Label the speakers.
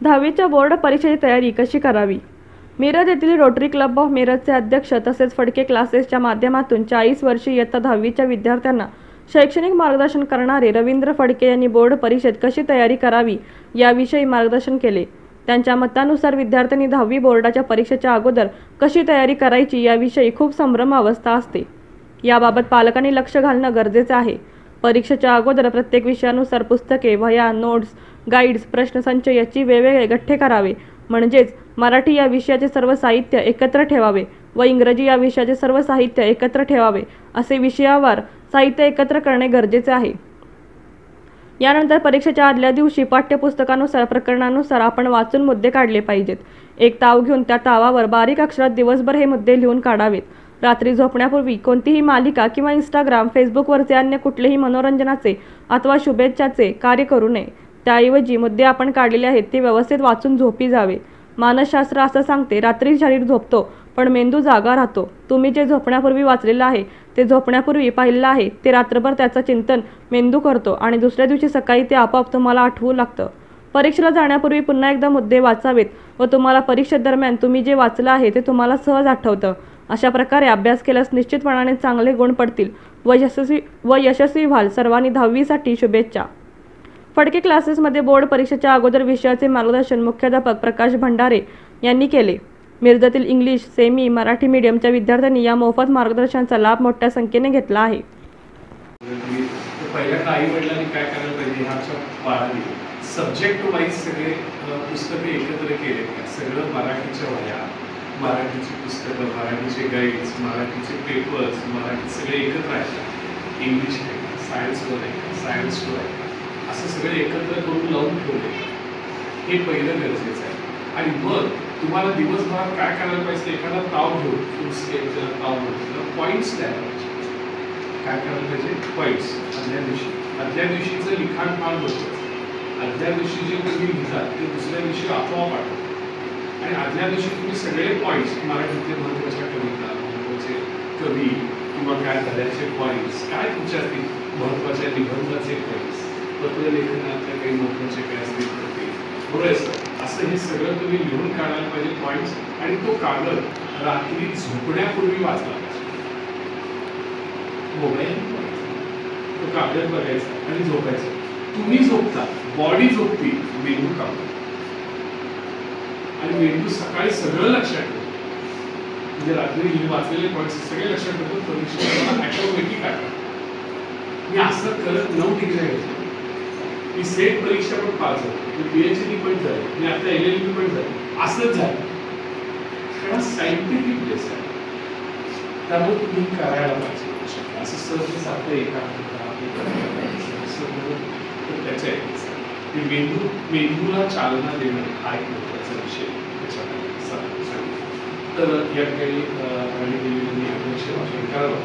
Speaker 1: 10वीच्या board परीक्षेची तयारी कशी करावी? मिरज येथील रोटरी क्लब ऑफ मिरजचे अध्यक्ष तसेच फडके क्लासेसच्या माध्यमातून 40 वर्षीय इयत्ता 10वीच्या विद्यार्थ्यांना शैक्षणिक मार्गदर्शन करणारे रवींद्र फडके यांनी बोर्ड परीक्षेत कशी तयारी करावी याविषयी मार्गदर्शन केले. त्यांच्या मतानुसार विद्यार्थ्यांनी 10वी बोर्डाच्या परीक्षेच्या अगोदर कशी तयारी करायची याविषयी खूप संभ्रम अवस्था असते. याबाबत पालकांनी लक्ष घालणं गरजेचं आहे. परीक्षेच्या अगोदर प्रत्येक विषयानुसार पुस्तके, वह्या, नोट्स, गाईड्स, प्रश्नसंच याची वेगवेगळे गठ्ठे करावे. म्हणजेच मराठी या विषयाचे सर्व साहित्य एकत्र ठेवावे व इंग्रजी या विषयाचे सर्व साहित्य एकत्र ठेवावे. असे विषयावार साहित्य एकत्र करणे गरजेचे आहे. यानंतर परीक्षेच्या आदल्या दिवशी पाठ्यपुस्तकानुसार प्रकरणानुसार आपण वाचून मुद्दे काढले पाहिजेत. एक ताव घेऊन त्या तावावर बारीक अक्षरात दिवसभर हे मुद्दे लिहून काढावेत. रात्री झोपण्यापूर्वी कोणतीही मालिका किंवा इंस्टाग्राम, फेसबुकवरचे अन्य कुठलेही मनोरंजनाचे अथवा शुभेच्छाचे कार्य करू नये. त्याऐवजी मुद्दे आपण काढलेले आहेत ते व्यवस्थित वाचून झोपी जावे. मानसशास्त्र असं सांगते, रात्री शरीर झोपतो पण मेंदू जागा राहतो. तुम्ही जे झोपण्यापूर्वी वाचलेलं आहे ते झोपण्यापूर्वी पाहिलेलं आहे ते रात्रभर त्याचं चिंतन मेंदू करतो आणि दुसऱ्या दिवशी सकाळी ते आपोआप तुम्हाला आठवू लागतं. परीक्षेला जाण्यापूर्वी पुन्हा एकदा मुद्दे वाचावेत व तुम्हाला परीक्षेदरम्यान तुम्ही जे वाचलं आहे ते तुम्हाला सहज आठवतं. अशा प्रकारे अभ्यास केल्यास निश्चितपणाने चांगले गुण पडतील व यशस्वी व्हाल. सर्वांनी 10वीसाठी शुभेच्छा. फडके क्लासेसमध्ये बोर्ड परीक्षेच्या अगोदर विषयाचे मार्गदर्शन मुख्याध्यापक प्रकाश भंडारे यांनी केले. मिरजेतील इंग्लिश, सेमी, मराठी मीडियमच्या विद्यार्थ्यांनी या मोफत मार्गदर्शनाचा लाभ मोठ्या संख्येने घेतला आहे.
Speaker 2: पहिल्यांदा आई वडिलांनी काय करायला पाहिजे, ह्याच्या बाळाने सब्जेक्ट वाईज सगळे पुस्तके एकत्र केले. सगळं मराठीच्या वह्या, मराठीची पुस्तकं, मराठीचे गाईड्स, मराठीचे पेपर्स, मराठी सगळे एकत्र आहेत. इंग्लिश आहे का, सायन्सवर आहे का, सायन्स टू आहे का, असं सगळे एकत्र करून लावून ठेवले. हे पहिलं गरजेचं आहे. आणि मग तुम्हाला दिवसभरात काय करायला पाहिजे, एखादा ताव घेऊन फुल स्केलचा ताव घेऊन पॉईंट्स द्यायला पाहिजे. काय करायला पाहिजे, पॉईंट्स. आदल्या दिवशीचं लिखाण फार महत्त्वाचं. आदल्या दिवशी जे तुम्ही लिहितात ते दुसऱ्या दिवशी आपोआप आठवतात. आणि आदल्या दिवशी तुम्ही सगळे पॉईंट्स, मराठीतले महत्त्वाच्या कविता, महत्त्वाचे कवी किंवा काय झाल्याचे पॉईंट्स, काय तुमच्यातील महत्त्वाच्या निबंधाचे पॉईंट्स, पत्रलेखनातल्या काही महत्त्वाचे काय असतील तर ते थोडंसं असं हे सगळं तुम्ही लिहून काढायला पाहिजे पॉईंट्स. आणि तो कागद रात्री झोपण्यापूर्वी वाचला पाहिजे. मोबाईल तो कागद बघायचा आणि झोपायचं. तुम्ही झोपता, बॉडी झोपती, मेंदू काम करतो. आणि मेंदू सकाळी सगळं लक्षात ठेवतो. म्हणजे रात्री वाचलेले पॉईंट्स सगळे लक्षात ठेवतो. परीक्षेला ऑटोमॅटिक आहे. मी असं करत 9 डिग्री घेतली. मी सेट परीक्षा पण पास झाली, मी PhD पण झाली, मी आता LLB पण झाली. असंच झालं कारण सायंटिफिक बेस आहे. त्यामुळे तुम्ही करायला पाहिजे. असं सहज साधं एका त्याच्या मेंदूला चालना देणं हा एक महत्त्वाचा विषय त्याच्यामध्ये. तर या ठिकाणी अध्यक्ष भाषण करावं.